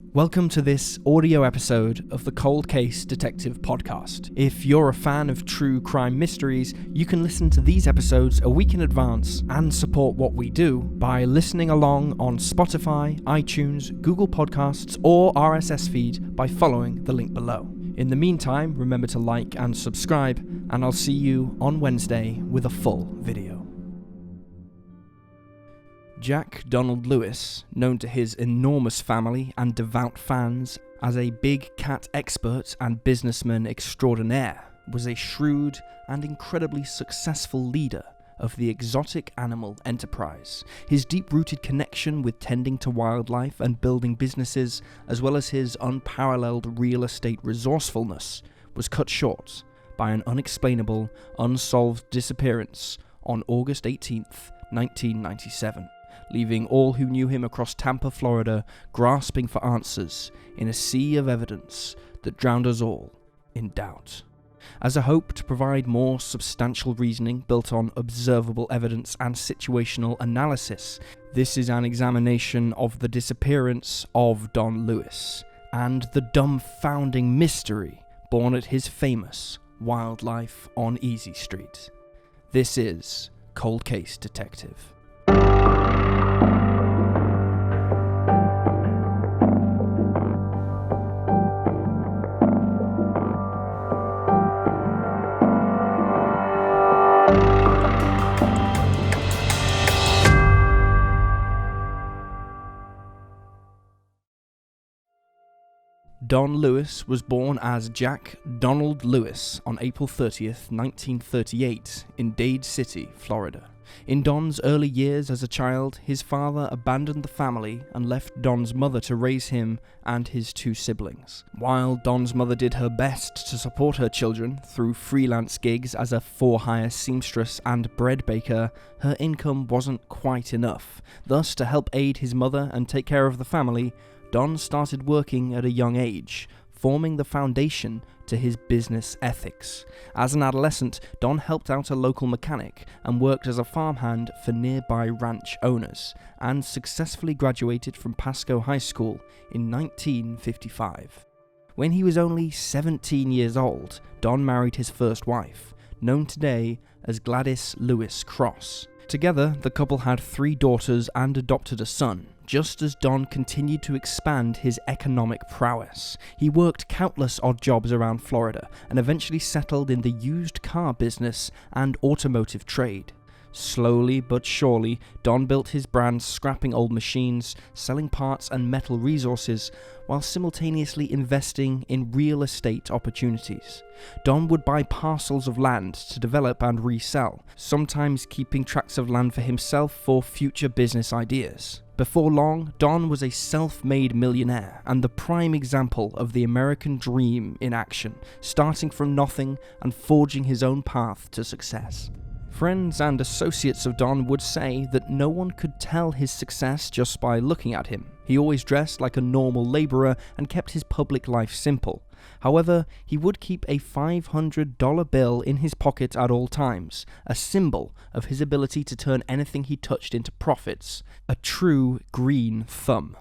Welcome to this audio episode of the Cold Case Detective Podcast. If you're a fan of true crime mysteries, you can listen to these episodes a week in advance and support what we do by listening along on Spotify, iTunes, Google Podcasts, or RSS feed by following the link below. In the meantime, remember to like and subscribe, and I'll see you on Wednesday with a full video. Jack Donald Lewis, known to his enormous family and devout fans as a big cat expert and businessman extraordinaire, was a shrewd and incredibly successful leader of the exotic animal enterprise. His deep-rooted connection with tending to wildlife and building businesses, as well as his unparalleled real estate resourcefulness, was cut short by an unexplainable, unsolved disappearance on August 18th, 1997. Leaving all who knew him across Tampa, Florida, grasping for answers in a sea of evidence that drowned us all in doubt. As a hope to provide more substantial reasoning built on observable evidence and situational analysis, this is an examination of the disappearance of Don Lewis and the dumbfounding mystery born at his famous wildlife on Easy Street. This is Cold Case Detective. Don Lewis was born as Jack Donald Lewis on April 30th, 1938, in Dade City, Florida. In Don's early years as a child, his father abandoned the family and left Don's mother to raise him and his two siblings. While Don's mother did her best to support her children through freelance gigs as a for-hire seamstress and bread baker, her income wasn't quite enough. Thus, to help aid his mother and take care of the family, Don started working at a young age, forming the foundation to his business ethics. As an adolescent, Don helped out a local mechanic and worked as a farmhand for nearby ranch owners, and successfully graduated from Pasco High School in 1955. When he was only 17 years old, Don married his first wife, known today as Gladys Lewis Cross. Together, the couple had 3 daughters and adopted a son. Just as Don continued to expand his economic prowess, he worked countless odd jobs around Florida and eventually settled in the used car business and automotive trade. Slowly but surely, Don built his brand scrapping old machines, selling parts and metal resources, while simultaneously investing in real estate opportunities. Don would buy parcels of land to develop and resell, sometimes keeping tracts of land for himself for future business ideas. Before long, Don was a self-made millionaire and the prime example of the American dream in action, starting from nothing and forging his own path to success. Friends and associates of Don would say that no one could tell his success just by looking at him. He always dressed like a normal laborer and kept his public life simple. However, he would keep a $500 bill in his pocket at all times, a symbol of his ability to turn anything he touched into profits, a true green thumb.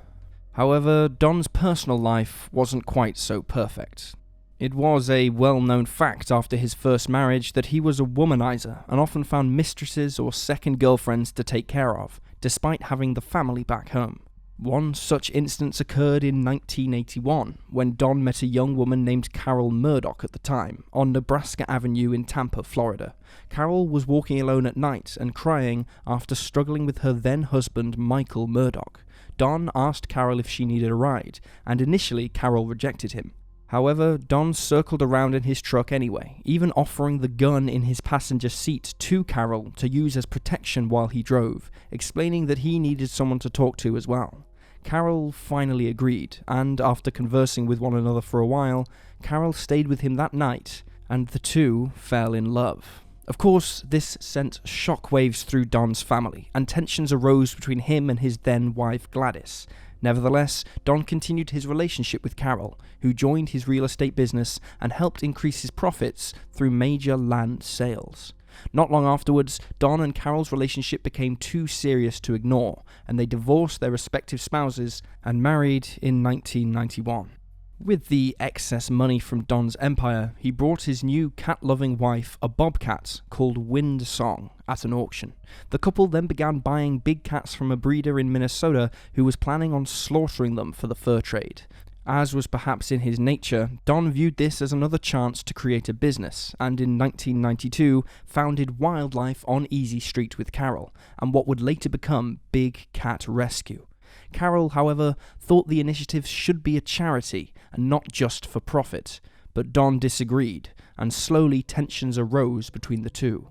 However, Don's personal life wasn't quite so perfect. It was a well-known fact after his first marriage that he was a womanizer and often found mistresses or second girlfriends to take care of, despite having the family back home. One such instance occurred in 1981, when Don met a young woman named Carol Murdoch at the time, on Nebraska Avenue in Tampa, Florida. Carol was walking alone at night and crying after struggling with her then-husband Michael Murdoch. Don asked Carol if she needed a ride, and initially Carol rejected him. However, Don circled around in his truck anyway, even offering the gun in his passenger seat to Carol to use as protection while he drove, explaining that he needed someone to talk to as well. Carol finally agreed, and after conversing with one another for a while, Carol stayed with him that night, and the two fell in love. Of course, this sent shockwaves through Don's family, and tensions arose between him and his then-wife Gladys. Nevertheless, Don continued his relationship with Carol, who joined his real estate business and helped increase his profits through major land sales. Not long afterwards, Don and Carol's relationship became too serious to ignore, and they divorced their respective spouses and married in 1991. With the excess money from Don's empire, he brought his new cat-loving wife a bobcat called Wind Song at an auction. The couple then began buying big cats from a breeder in Minnesota who was planning on slaughtering them for the fur trade. As was perhaps in his nature, Don viewed this as another chance to create a business, and in 1992 founded Wildlife on Easy Street with Carol, and what would later become Big Cat Rescue. Carol, however, thought the initiative should be a charity and not just for profit, but Don disagreed, and slowly tensions arose between the two.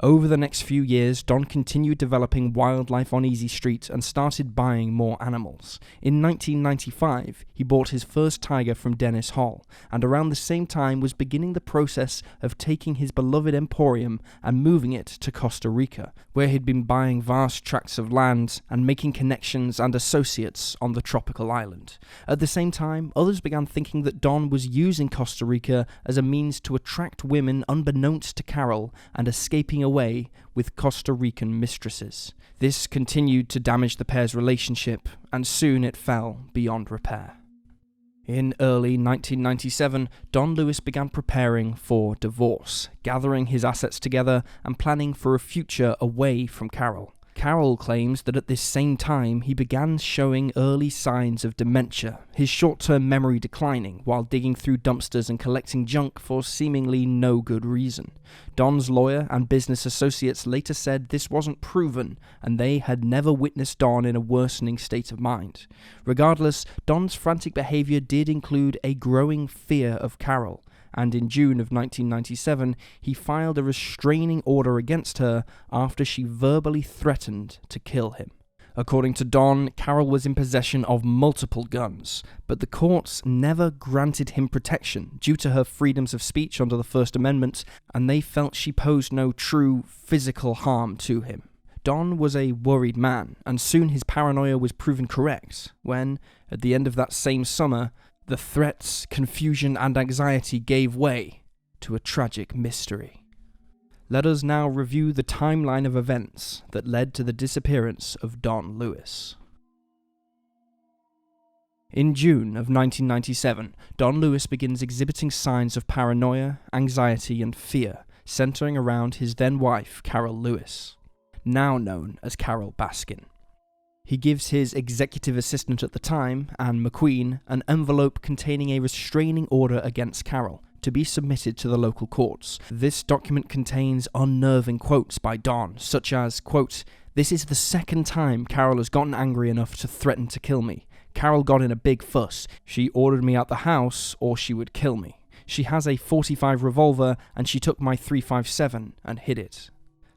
Over the next few years, Don continued developing Wildlife on Easy Street and started buying more animals. In 1995, he bought his first tiger from Dennis Hall, and around the same time was beginning the process of taking his beloved emporium and moving it to Costa Rica, where he'd been buying vast tracts of land and making connections and associates on the tropical island. At the same time, others began thinking that Don was using Costa Rica as a means to attract women unbeknownst to Carol and escaping away with Costa Rican mistresses. This continued to damage the pair's relationship, and soon it fell beyond repair. In early 1997, Don Lewis began preparing for divorce, gathering his assets together and planning for a future away from Carol. Carol claims that at this same time he began showing early signs of dementia, his short-term memory declining while digging through dumpsters and collecting junk for seemingly no good reason. Don's lawyer and business associates later said this wasn't proven and they had never witnessed Don in a worsening state of mind. Regardless, Don's frantic behavior did include a growing fear of Carol, and in June of 1997, he filed a restraining order against her after she verbally threatened to kill him. According to Don, Carol was in possession of multiple guns, but the courts never granted him protection due to her freedoms of speech under the First Amendment, and they felt she posed no true physical harm to him. Don was a worried man, and soon his paranoia was proven correct when, at the end of that same summer, the threats, confusion, and anxiety gave way to a tragic mystery. Let us now review the timeline of events that led to the disappearance of Don Lewis. In June of 1997, Don Lewis begins exhibiting signs of paranoia, anxiety, and fear, centering around his then-wife, Carol Lewis, now known as Carol Baskin. He gives his executive assistant at the time, Anne McQueen, an envelope containing a restraining order against Carol to be submitted to the local courts. This document contains unnerving quotes by Don, such as, quote, "This is the second time Carol has gotten angry enough to threaten to kill me. Carol got in a big fuss. She ordered me out the house or she would kill me. She has a .45 revolver and she took my .357 and hid it."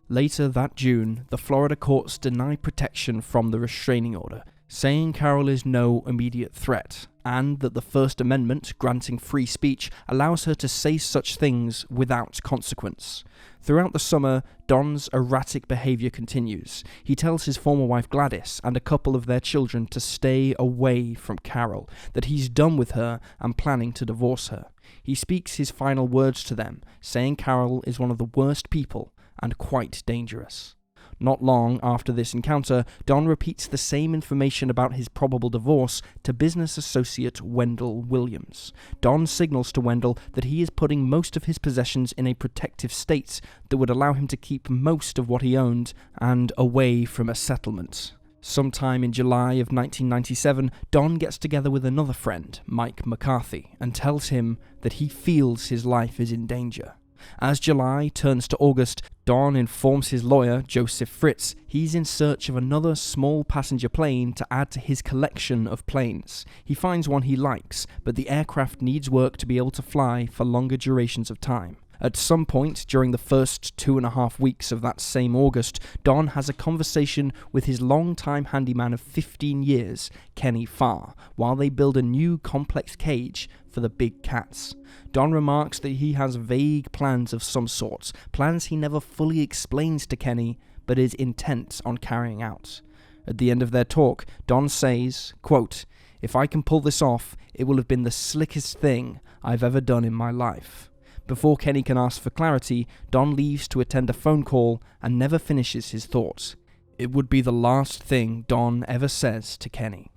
Later that June, the Florida courts deny protection from the restraining order, saying Carol is no immediate threat, and that the First Amendment, granting free speech, allows her to say such things without consequence. Throughout the summer, Don's erratic behavior continues. He tells his former wife Gladys and a couple of their children to stay away from Carol, that he's done with her and planning to divorce her. He speaks his final words to them, saying Carol is one of the worst people and quite dangerous. Not long after this encounter, Don repeats the same information about his probable divorce to business associate Wendell Williams. Don signals to Wendell that he is putting most of his possessions in a protective state that would allow him to keep most of what he owned and away from a settlement. Sometime in July of 1997, Don gets together with another friend, Mike McCarthy, and tells him that he feels his life is in danger. As July turns to August, Don informs his lawyer, Joseph Fritz, he's in search of another small passenger plane to add to his collection of planes. He finds one he likes, but the aircraft needs work to be able to fly for longer durations of time. At some point during the first 2.5 weeks of that same August, Don has a conversation with his longtime handyman of 15 years, Kenny Farr, while they build a new complex cage for the big cats. Don remarks that he has vague plans of some sort, plans he never fully explains to Kenny, but is intent on carrying out. At the end of their talk, Don says, quote, "If I can pull this off, it will have been the slickest thing I've ever done in my life." Before Kenny can ask for clarity, Don leaves to attend a phone call and never finishes his thoughts. It would be the last thing Don ever says to Kenny.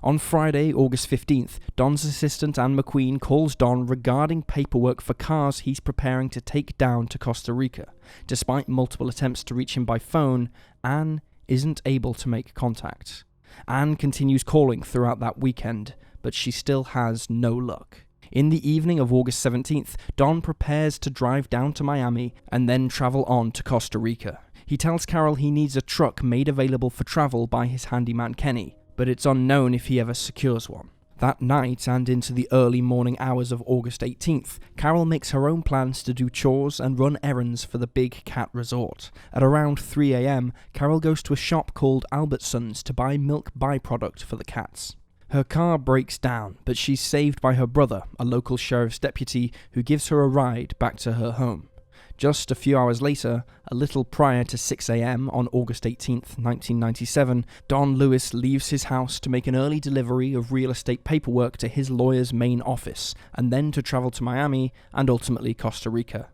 On Friday, August 15th, Don's assistant Anne McQueen calls Don regarding paperwork for cars he's preparing to take down to Costa Rica. Despite multiple attempts to reach him by phone, Anne isn't able to make contact. Anne continues calling throughout that weekend, but she still has no luck. In the evening of August 17th, Don prepares to drive down to Miami and then travel on to Costa Rica. He tells Carol he needs a truck made available for travel by his handyman Kenny, but it's unknown if he ever secures one. That night and into the early morning hours of August 18th, Carol makes her own plans to do chores and run errands for the Big Cat Resort. At around 3 a.m, Carol goes to a shop called Albertsons to buy milk byproduct for the cats. Her car breaks down, but she's saved by her brother, a local sheriff's deputy, who gives her a ride back to her home. Just a few hours later, a little prior to 6 a.m. on August 18th, 1997, Don Lewis leaves his house to make an early delivery of real estate paperwork to his lawyer's main office, and then to travel to Miami and ultimately Costa Rica.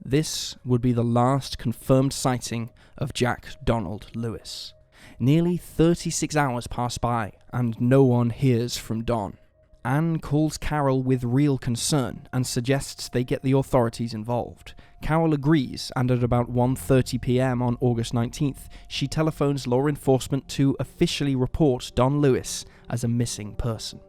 This would be the last confirmed sighting of Jack Donald Lewis. Nearly 36 hours pass by, and no one hears from Don. Anne calls Carol with real concern and suggests they get the authorities involved. Carol agrees, and at about 1:30 p.m. on August 19th, she telephones law enforcement to officially report Don Lewis as a missing person.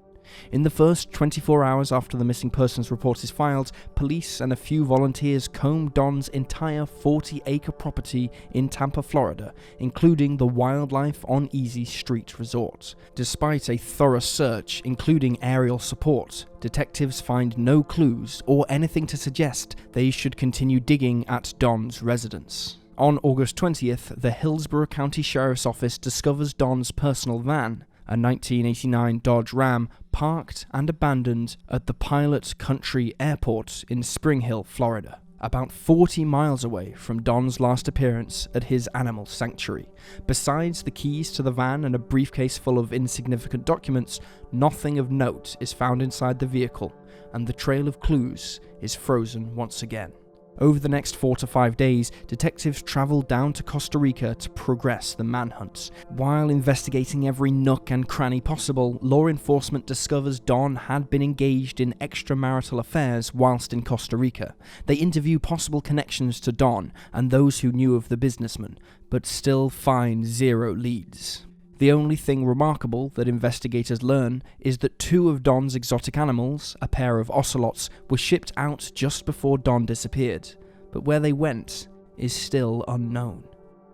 In the first 24 hours after the missing persons report is filed, police and a few volunteers comb Don's entire 40-acre property in Tampa, Florida, including the Wildlife on Easy Street Resort. Despite a thorough search, including aerial support, detectives find no clues or anything to suggest they should continue digging at Don's residence. On August 20th, the Hillsborough County Sheriff's Office discovers Don's personal van, a 1989 Dodge Ram, parked and abandoned at the Pilot Country Airport in Spring Hill, Florida, about 40 miles away from Don's last appearance at his animal sanctuary. Besides the keys to the van and a briefcase full of insignificant documents, nothing of note is found inside the vehicle, and the trail of clues is frozen once again. Over the next 4 to 5 days, detectives travel down to Costa Rica to progress the manhunt. While investigating every nook and cranny possible, law enforcement discovers Don had been engaged in extramarital affairs whilst in Costa Rica. They interview possible connections to Don and those who knew of the businessman, but still find zero leads. The only thing remarkable that investigators learn is that 2 of Don's exotic animals, a pair of ocelots, were shipped out just before Don disappeared, but where they went is still unknown.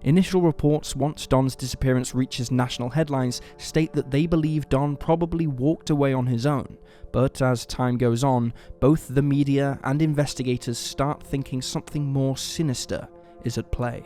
Initial reports, once Don's disappearance reaches national headlines, state that they believe Don probably walked away on his own, but as time goes on, both the media and investigators start thinking something more sinister is at play.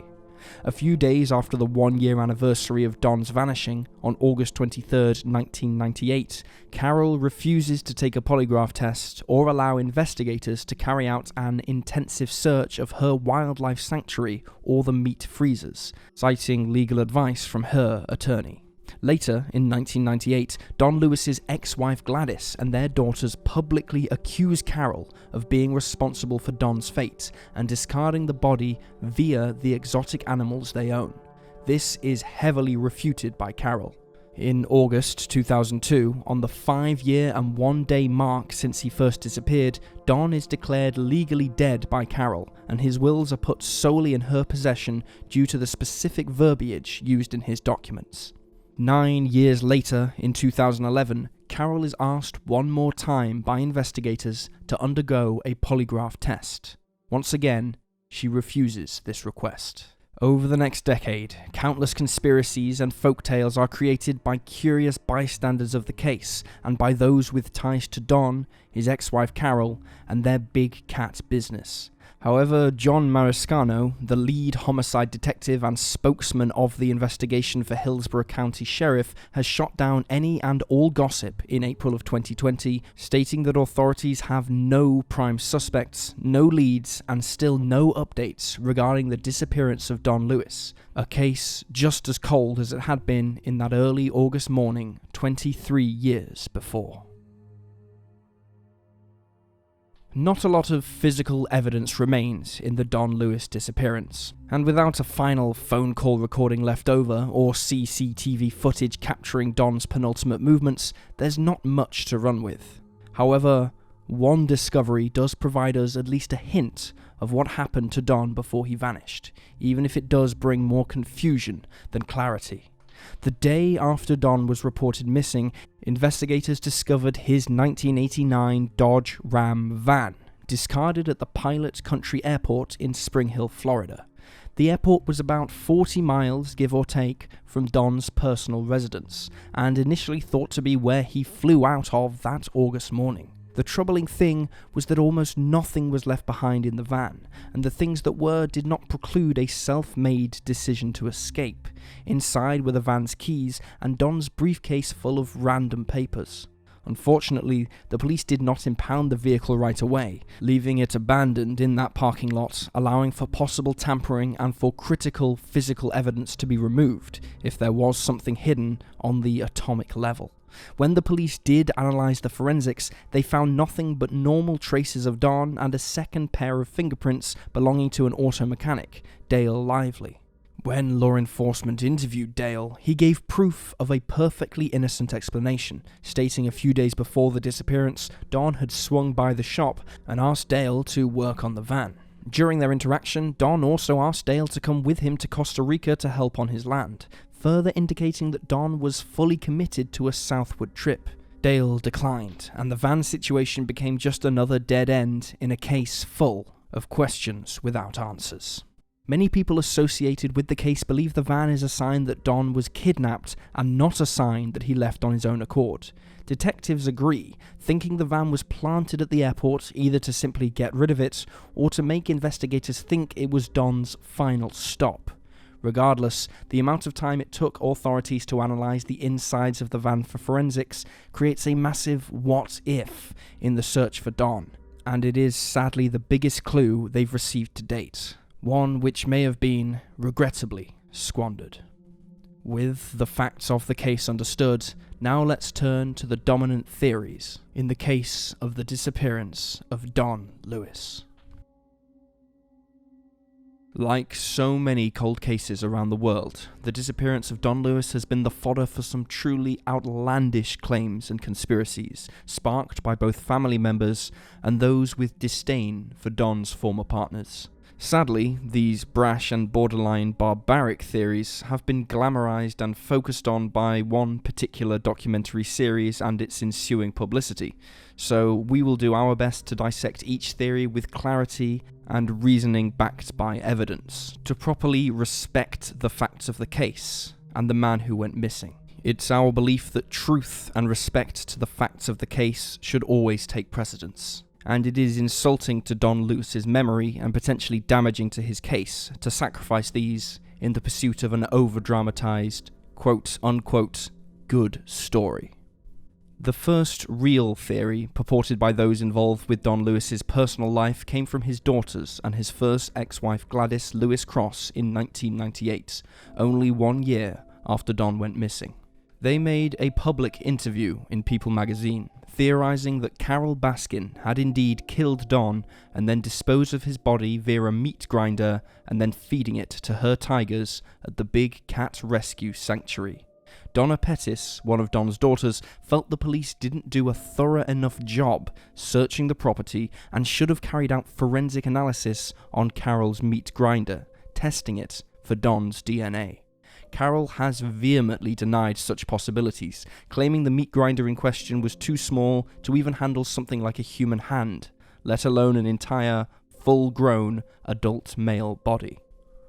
A few days after the 1-year anniversary of Don's vanishing, on August 23, 1998, Carol refuses to take a polygraph test or allow investigators to carry out an intensive search of her wildlife sanctuary or the meat freezers, citing legal advice from her attorney. Later, in 1998, Don Lewis's ex-wife Gladys and their daughters publicly accuse Carol of being responsible for Don's fate and discarding the body via the exotic animals they own. This is heavily refuted by Carol. In August 2002, on the 5-year and 1-day mark since he first disappeared, Don is declared legally dead by Carol, and his wills are put solely in her possession due to the specific verbiage used in his documents. 9 years later, in 2011, Carol is asked one more time by investigators to undergo a polygraph test. Once again, she refuses this request. Over the next decade, countless conspiracies and folktales are created by curious bystanders of the case, and by those with ties to Don, his ex-wife Carol, and their big cat business. However, John Mariscano, the lead homicide detective and spokesman of the investigation for Hillsborough County Sheriff, has shot down any and all gossip in April of 2020, stating that authorities have no prime suspects, no leads, and still no updates regarding the disappearance of Don Lewis, a case just as cold as it had been in that early August morning 23 years before. Not a lot of physical evidence remains in the Don Lewis disappearance, and without a final phone call recording left over or CCTV footage capturing Don's penultimate movements, there's not much to run with. However, one discovery does provide us at least a hint of what happened to Don before he vanished, even if it does bring more confusion than clarity. The day after Don was reported missing, investigators discovered his 1989 Dodge Ram van, discarded at the Pilot Country Airport in Spring Hill, Florida. The airport was about 40 miles, give or take, from Don's personal residence, and initially thought to be where he flew out of that August morning. The troubling thing was that almost nothing was left behind in the van, and the things that were did not preclude a self-made decision to escape. Inside were the van's keys and Don's briefcase full of random papers. Unfortunately, the police did not impound the vehicle right away, leaving it abandoned in that parking lot, allowing for possible tampering and for critical physical evidence to be removed if there was something hidden on the atomic level. When the police did analyse the forensics, they found nothing but normal traces of Don and a second pair of fingerprints belonging to an auto mechanic, Dale Lively. When law enforcement interviewed Dale, he gave proof of a perfectly innocent explanation, stating a few days before the disappearance, Don had swung by the shop and asked Dale to work on the van. During their interaction, Don also asked Dale to come with him to Costa Rica to help on his land, further indicating that Don was fully committed to a southward trip. Dale declined, and the van situation became just another dead end in a case full of questions without answers. Many people associated with the case believe the van is a sign that Don was kidnapped and not a sign that he left on his own accord. Detectives agree, thinking the van was planted at the airport either to simply get rid of it or to make investigators think it was Don's final stop. Regardless, the amount of time it took authorities to analyse the insides of the van for forensics creates a massive what if in the search for Don, and it is sadly the biggest clue they've received to date, one which may have been, regrettably, squandered. With the facts of the case understood, now let's turn to the dominant theories in the case of the disappearance of Don Lewis. Like so many cold cases around the world, the disappearance of Don Lewis has been the fodder for some truly outlandish claims and conspiracies, sparked by both family members and those with disdain for Don's former partners. Sadly, these brash and borderline barbaric theories have been glamorized and focused on by one particular documentary series and its ensuing publicity, so we will do our best to dissect each theory with clarity and reasoning backed by evidence, to properly respect the facts of the case and the man who went missing. It's our belief that truth and respect to the facts of the case should always take precedence, and it is insulting to Don Lewis's memory and potentially damaging to his case to sacrifice these in the pursuit of an over-dramatized, quote-unquote, good story. The first real theory purported by those involved with Don Lewis's personal life came from his daughters and his first ex-wife Gladys Lewis Cross in 1998, only 1 year after Don went missing. They made a public interview in People magazine, theorizing that Carol Baskin had indeed killed Don and then disposed of his body via a meat grinder and then feeding it to her tigers at the Big Cat Rescue Sanctuary. Donna Pettis, one of Don's daughters, felt the police didn't do a thorough enough job searching the property and should have carried out forensic analysis on Carol's meat grinder, testing it for Don's DNA. Carol has vehemently denied such possibilities, claiming the meat grinder in question was too small to even handle something like a human hand, let alone an entire, full-grown, adult male body.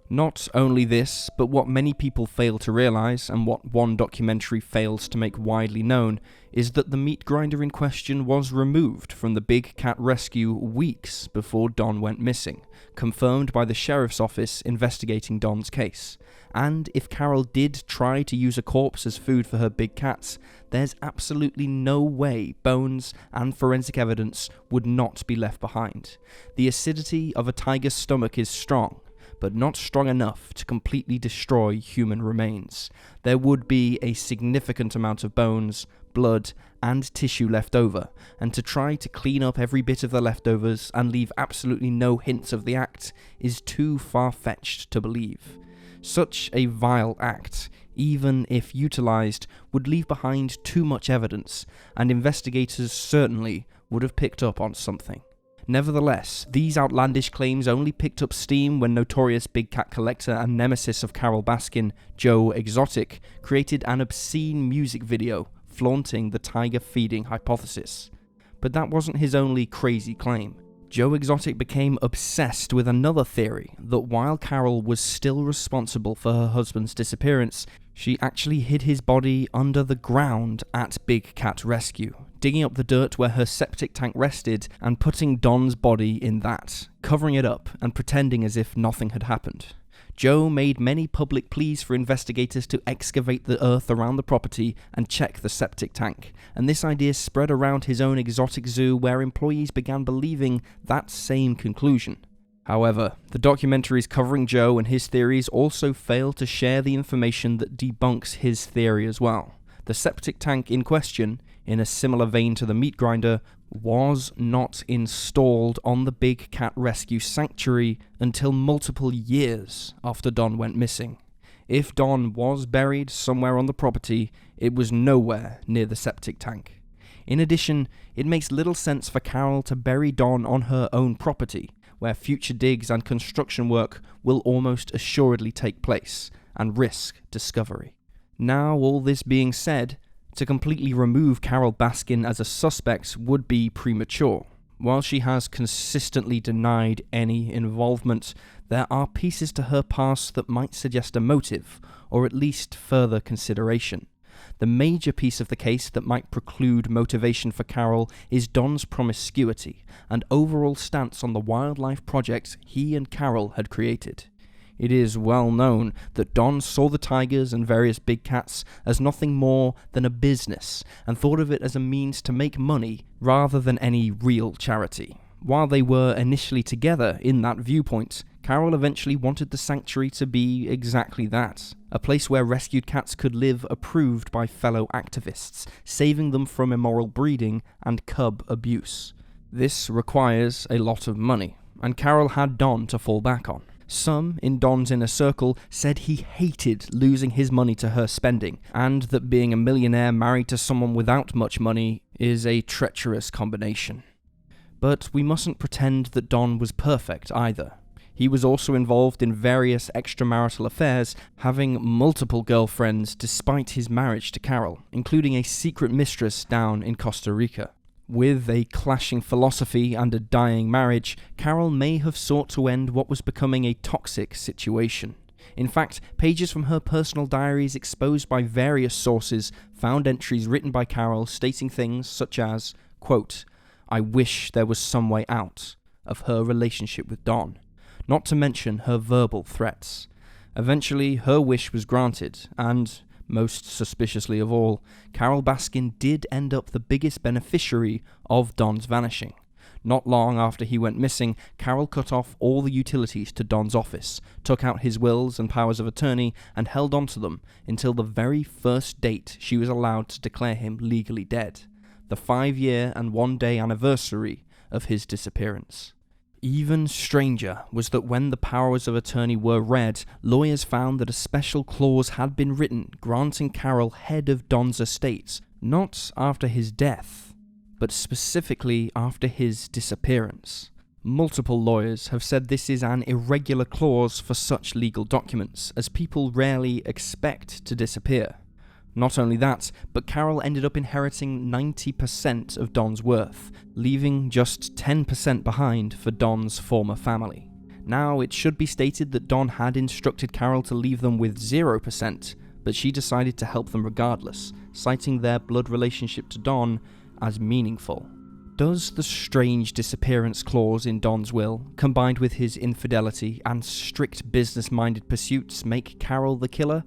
Not only this, but what many people fail to realise, and what one documentary fails to make widely known, is that the meat grinder in question was removed from the Big Cat Rescue weeks before Don went missing, confirmed by the sheriff's office investigating Don's case. And if Carol did try to use a corpse as food for her big cats, there's absolutely no way bones and forensic evidence would not be left behind. The acidity of a tiger's stomach is strong, but not strong enough to completely destroy human remains. There would be a significant amount of bones, blood, and tissue left over, and to try to clean up every bit of the leftovers and leave absolutely no hints of the act is too far-fetched to believe. Such a vile act, even if utilised, would leave behind too much evidence, and investigators certainly would have picked up on something. Nevertheless, these outlandish claims only picked up steam when notorious big cat collector and nemesis of Carole Baskin, Joe Exotic, created an obscene music video flaunting the tiger feeding hypothesis. But that wasn't his only crazy claim. Joe Exotic became obsessed with another theory, that while Carole was still responsible for her husband's disappearance, she actually hid his body under the ground at Big Cat Rescue, digging up the dirt where her septic tank rested and putting Don's body in that, covering it up and pretending as if nothing had happened. Joe made many public pleas for investigators to excavate the earth around the property and check the septic tank, and this idea spread around his own exotic zoo where employees began believing that same conclusion. However, the documentaries covering Joe and his theories also fail to share the information that debunks his theory as well. The septic tank in question, in a similar vein to the meat grinder, was not installed on the Big Cat Rescue Sanctuary until multiple years after Don went missing. If Don was buried somewhere on the property, it was nowhere near the septic tank. In addition, it makes little sense for Carole to bury Don on her own property, where future digs and construction work will almost assuredly take place and risk discovery. Now, all this being said, to completely remove Carole Baskin as a suspect would be premature. While she has consistently denied any involvement, there are pieces to her past that might suggest a motive, or at least further consideration. The major piece of the case that might preclude motivation for Carole is Don's promiscuity and overall stance on the wildlife projects he and Carole had created. It is well known that Don saw the tigers and various big cats as nothing more than a business and thought of it as a means to make money rather than any real charity. While they were initially together in that viewpoint, Carole eventually wanted the sanctuary to be exactly that, a place where rescued cats could live approved by fellow activists, saving them from immoral breeding and cub abuse. This requires a lot of money, and Carole had Don to fall back on. Some in Don's inner circle said he hated losing his money to her spending, and that being a millionaire married to someone without much money is a treacherous combination. But we mustn't pretend that Don was perfect either. He was also involved in various extramarital affairs, having multiple girlfriends despite his marriage to Carole, including a secret mistress down in Costa Rica. With a clashing philosophy and a dying marriage, Carole may have sought to end what was becoming a toxic situation. In fact, pages from her personal diaries exposed by various sources found entries written by Carole stating things such as, quote, "I wish there was some way out," of her relationship with Don, not to mention her verbal threats. Eventually, her wish was granted, and most suspiciously of all, Carole Baskin did end up the biggest beneficiary of Don's vanishing. Not long after he went missing, Carole cut off all the utilities to Don's office, took out his wills and powers of attorney, and held on to them until the very first date she was allowed to declare him legally dead, the 5-year and 1-day anniversary of his disappearance. Even stranger was that when the powers of attorney were read, lawyers found that a special clause had been written granting Carole head of Don's estates, not after his death, but specifically after his disappearance. Multiple lawyers have said this is an irregular clause for such legal documents, as people rarely expect to disappear. Not only that, but Carole ended up inheriting 90% of Don's worth, leaving just 10% behind for Don's former family. Now, it should be stated that Don had instructed Carole to leave them with 0%, but she decided to help them regardless, citing their blood relationship to Don as meaningful. Does the strange disappearance clause in Don's will, combined with his infidelity and strict business-minded pursuits, make Carole the killer?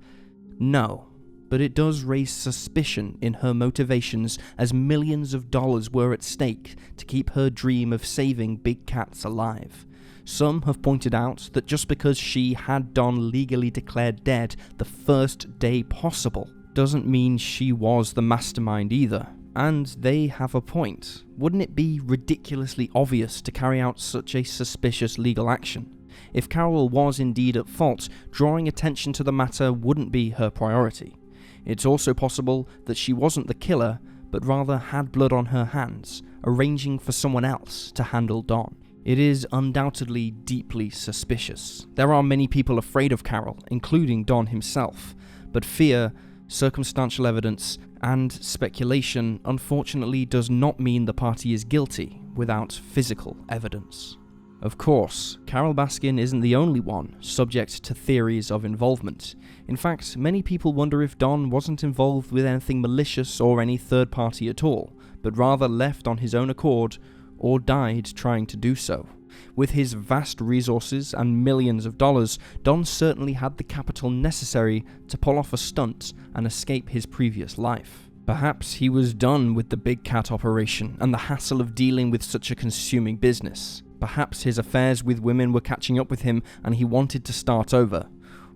No. But it does raise suspicion in her motivations, as millions of dollars were at stake to keep her dream of saving big cats alive. Some have pointed out that just because she had Don legally declared dead the first day possible doesn't mean she was the mastermind either, And they have a point. Wouldn't it be ridiculously obvious to carry out such a suspicious legal action? If Carol was indeed at fault, drawing attention to the matter wouldn't be her priority. It's also possible that she wasn't the killer, but rather had blood on her hands, arranging for someone else to handle Don. It is undoubtedly deeply suspicious. There are many people afraid of Carol, including Don himself, but fear, circumstantial evidence, and speculation unfortunately does not mean the party is guilty without physical evidence. Of course, Carol Baskin isn't the only one subject to theories of involvement. In fact, many people wonder if Don wasn't involved with anything malicious or any third party at all, but rather left on his own accord or died trying to do so. With his vast resources and millions of dollars, Don certainly had the capital necessary to pull off a stunt and escape his previous life. Perhaps he was done with the big cat operation and the hassle of dealing with such a consuming business. Perhaps his affairs with women were catching up with him and he wanted to start over.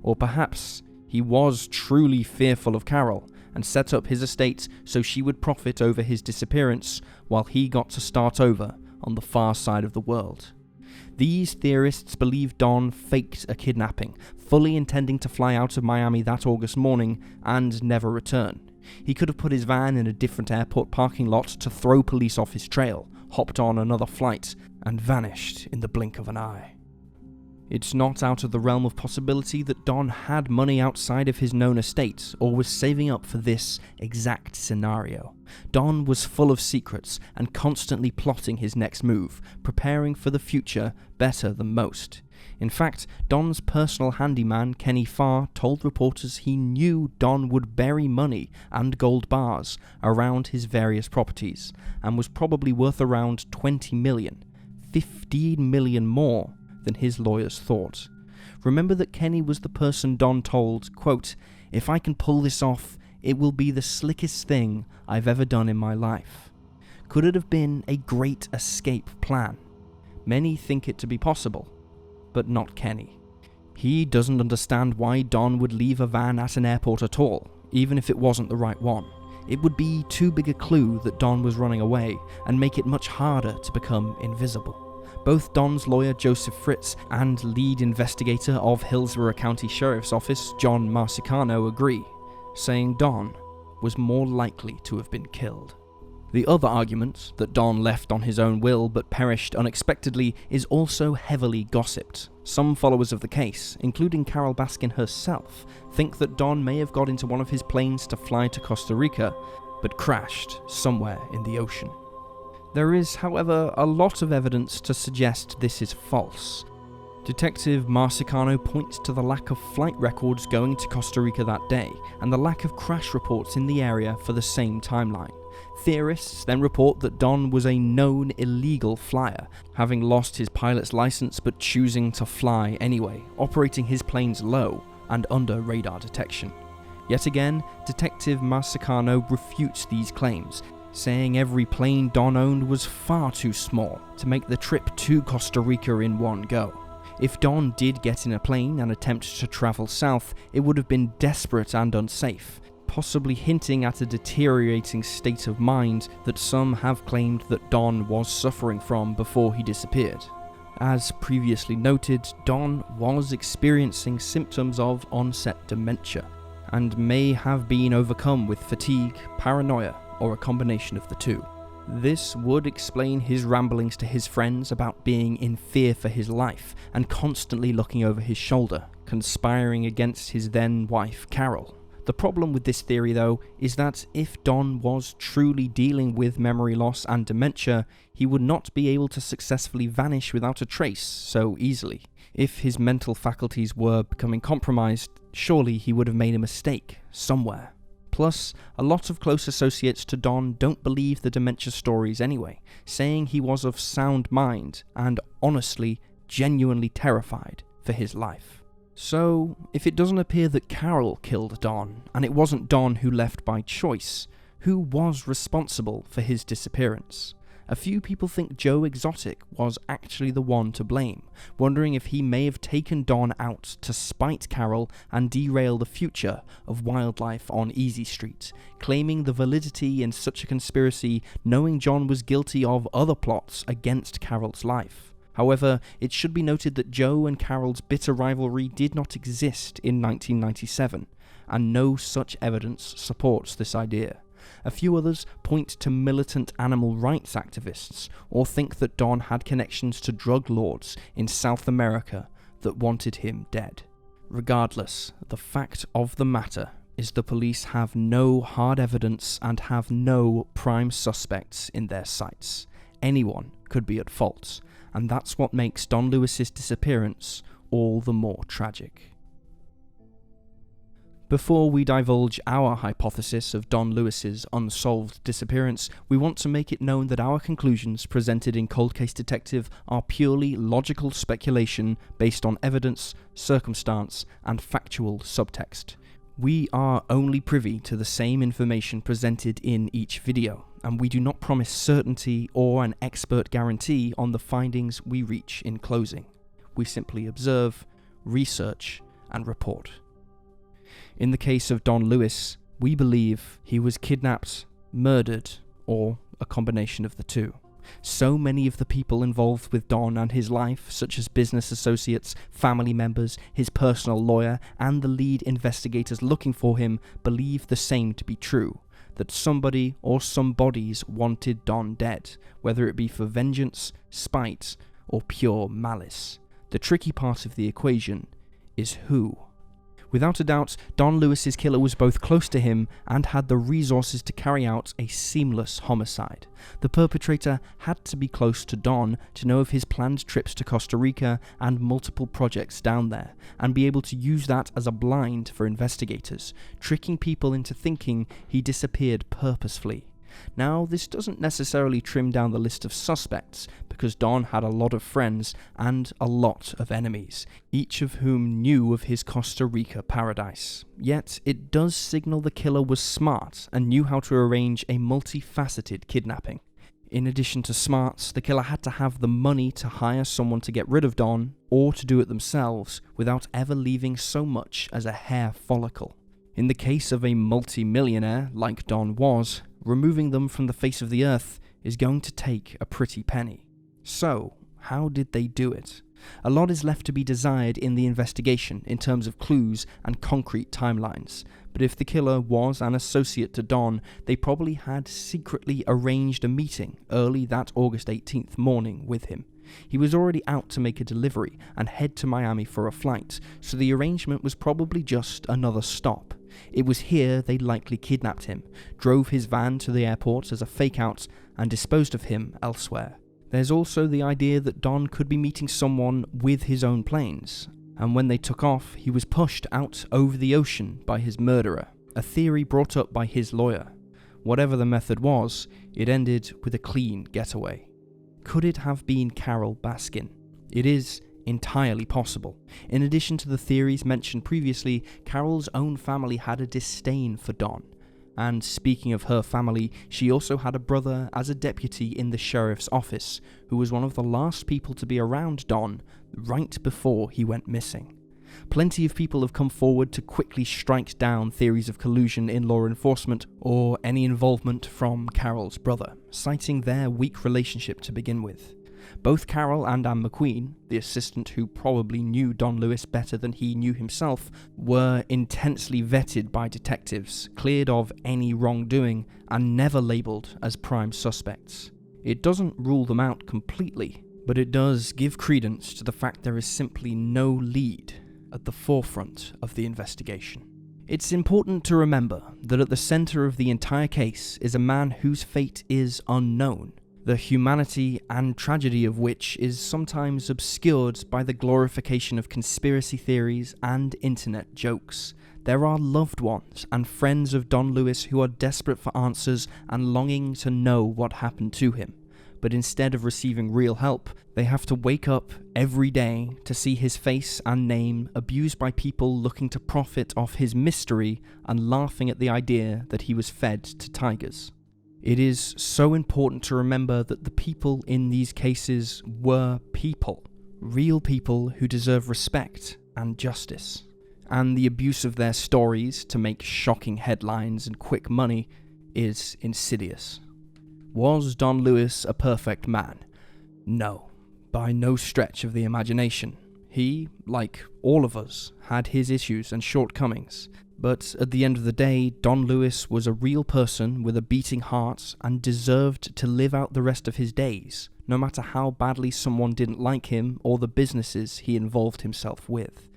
Or perhaps he was truly fearful of Carol and set up his estate so she would profit over his disappearance while he got to start over on the far side of the world. These theorists believe Don faked a kidnapping, fully intending to fly out of Miami that August morning and never return. He could have put his van in a different airport parking lot to throw police off his trail, hopped on another flight, and vanished in the blink of an eye. It's not out of the realm of possibility that Don had money outside of his known estate or was saving up for this exact scenario. Don was full of secrets and constantly plotting his next move, preparing for the future better than most. In fact, Don's personal handyman, Kenny Farr, told reporters he knew Don would bury money and gold bars around his various properties and was probably worth around $20 million, $15 million more than his lawyers thought. Remember that Kenny was the person Don told, quote, "If I can pull this off, it will be the slickest thing I've ever done in my life." Could it have been a great escape plan? Many think it to be possible, but not Kenny. He doesn't understand why Don would leave a van at an airport at all, even if it wasn't the right one. It would be too big a clue that Don was running away and make it much harder to become invisible. Both Don's lawyer Joseph Fritz and lead investigator of Hillsborough County Sheriff's Office John Marcicano agree, saying Don was more likely to have been killed. The other argument, that Don left on his own will but perished unexpectedly, is also heavily gossiped. Some followers of the case, including Carol Baskin herself, think that Don may have got into one of his planes to fly to Costa Rica, but crashed somewhere in the ocean. There is, however, a lot of evidence to suggest this is false. Detective Marcicano points to the lack of flight records going to Costa Rica that day, and the lack of crash reports in the area for the same timeline. Theorists then report that Don was a known illegal flyer, having lost his pilot's license but choosing to fly anyway, operating his planes low and under radar detection. Yet again, Detective Marcicano refutes these claims, saying every plane Don owned was far too small to make the trip to Costa Rica in one go. If Don did get in a plane and attempt to travel south, it would have been desperate and unsafe, possibly hinting at a deteriorating state of mind that some have claimed that Don was suffering from before he disappeared. As previously noted, Don was experiencing symptoms of onset dementia, and may have been overcome with fatigue, paranoia, or a combination of the two. This would explain his ramblings to his friends about being in fear for his life and constantly looking over his shoulder, conspiring against his then wife, Carol. The problem with this theory, though, is that if Don was truly dealing with memory loss and dementia, he would not be able to successfully vanish without a trace so easily. If his mental faculties were becoming compromised, surely he would have made a mistake somewhere. Plus, a lot of close associates to Don don't believe the dementia stories anyway, saying he was of sound mind and honestly, genuinely terrified for his life. So, if it doesn't appear that Carol killed Don, and it wasn't Don who left by choice, who was responsible for his disappearance? A few people think Joe Exotic was actually the one to blame, wondering if he may have taken Don out to spite Carol and derail the future of wildlife on Easy Street, claiming the validity in such a conspiracy knowing John was guilty of other plots against Carol's life. However, it should be noted that Joe and Carol's bitter rivalry did not exist in 1997, and no such evidence supports this idea. A few others point to militant animal rights activists or think that Don had connections to drug lords in South America that wanted him dead. Regardless, the fact of the matter is the police have no hard evidence and have no prime suspects in their sights. Anyone could be at fault, and that's what makes Don Lewis's disappearance all the more tragic. Before we divulge our hypothesis of Don Lewis's unsolved disappearance, we want to make it known that our conclusions presented in Cold Case Detective are purely logical speculation based on evidence, circumstance, and factual subtext. We are only privy to the same information presented in each video, and we do not promise certainty or an expert guarantee on the findings we reach in closing. We simply observe, research, and report. In the case of Don Lewis, we believe he was kidnapped, murdered, or a combination of the two. So many of the people involved with Don and his life, such as business associates, family members, his personal lawyer, and the lead investigators looking for him, believe the same to be true, that somebody or some bodies wanted Don dead, whether it be for vengeance, spite, or pure malice. The tricky part of the equation is who. Without a doubt, Don Lewis's killer was both close to him and had the resources to carry out a seamless homicide. The perpetrator had to be close to Don to know of his planned trips to Costa Rica and multiple projects down there, and be able to use that as a blind for investigators, tricking people into thinking he disappeared purposefully. Now, this doesn't necessarily trim down the list of suspects, because Don had a lot of friends and a lot of enemies, each of whom knew of his Costa Rica paradise. Yet, it does signal the killer was smart and knew how to arrange a multifaceted kidnapping. In addition to smarts, the killer had to have the money to hire someone to get rid of Don, or to do it themselves, without ever leaving so much as a hair follicle. In the case of a multi-millionaire, like Don was, removing them from the face of the earth is going to take a pretty penny. So, how did they do it? A lot is left to be desired in the investigation in terms of clues and concrete timelines, but if the killer was an associate to Don, they probably had secretly arranged a meeting early that August 18th morning with him. He was already out to make a delivery and head to Miami for a flight, so the arrangement was probably just another stop. It was here they likely kidnapped him, drove his van to the airport as a fake-out, and disposed of him elsewhere. There's also the idea that Don could be meeting someone with his own planes, and when they took off, he was pushed out over the ocean by his murderer, a theory brought up by his lawyer. Whatever the method was, it ended with a clean getaway. Could it have been Carol Baskin? It is entirely possible. In addition to the theories mentioned previously, Carol's own family had a disdain for Don. And speaking of her family, she also had a brother as a deputy in the sheriff's office, who was one of the last people to be around Don right before he went missing. Plenty of people have come forward to quickly strike down theories of collusion in law enforcement or any involvement from Carol's brother, citing their weak relationship to begin with. Both Carol and Anne McQueen, the assistant who probably knew Don Lewis better than he knew himself, were intensely vetted by detectives, cleared of any wrongdoing, and never labelled as prime suspects. It doesn't rule them out completely, but it does give credence to the fact there is simply no lead at the forefront of the investigation. It's important to remember that at the centre of the entire case is a man whose fate is unknown, the humanity and tragedy of which is sometimes obscured by the glorification of conspiracy theories and internet jokes. There are loved ones and friends of Don Lewis who are desperate for answers and longing to know what happened to him. But instead of receiving real help, they have to wake up every day to see his face and name abused by people looking to profit off his mystery and laughing at the idea that he was fed to tigers. It is so important to remember that the people in these cases were people, real people who deserve respect and justice. And the abuse of their stories to make shocking headlines and quick money is insidious. Was Don Lewis a perfect man? No, by no stretch of the imagination. He, like all of us, had his issues and shortcomings. But at the end of the day, Don Lewis was a real person with a beating heart and deserved to live out the rest of his days, no matter how badly someone didn't like him or the businesses he involved himself with.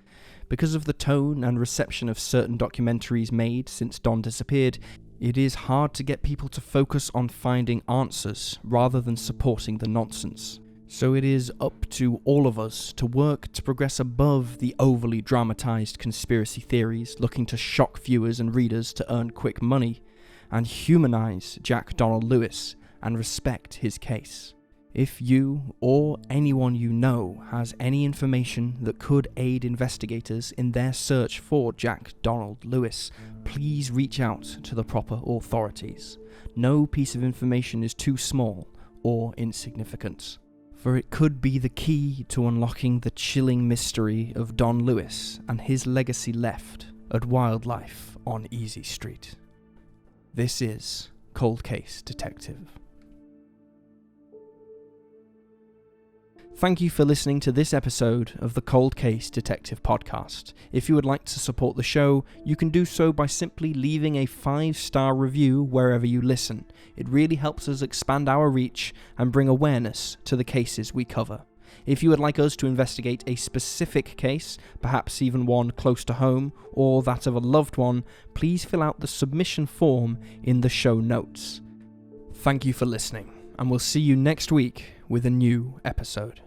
Because of the tone and reception of certain documentaries made since Don disappeared, it is hard to get people to focus on finding answers rather than supporting the nonsense. So it is up to all of us to work to progress above the overly dramatized conspiracy theories looking to shock viewers and readers to earn quick money, and humanize Jack Donald Lewis and respect his case. If you or anyone you know has any information that could aid investigators in their search for Jack Donald Lewis, please reach out to the proper authorities. No piece of information is too small or insignificant, for it could be the key to unlocking the chilling mystery of Don Lewis and his legacy left at Wildlife on Easy Street. This is Cold Case Detective. Thank you for listening to this episode of the Cold Case Detective podcast. If you would like to support the show, you can do so by simply leaving a 5-star review wherever you listen. It really helps us expand our reach and bring awareness to the cases we cover. If you would like us to investigate a specific case, perhaps even one close to home or that of a loved one, please fill out the submission form in the show notes. Thank you for listening, and we'll see you next week with a new episode.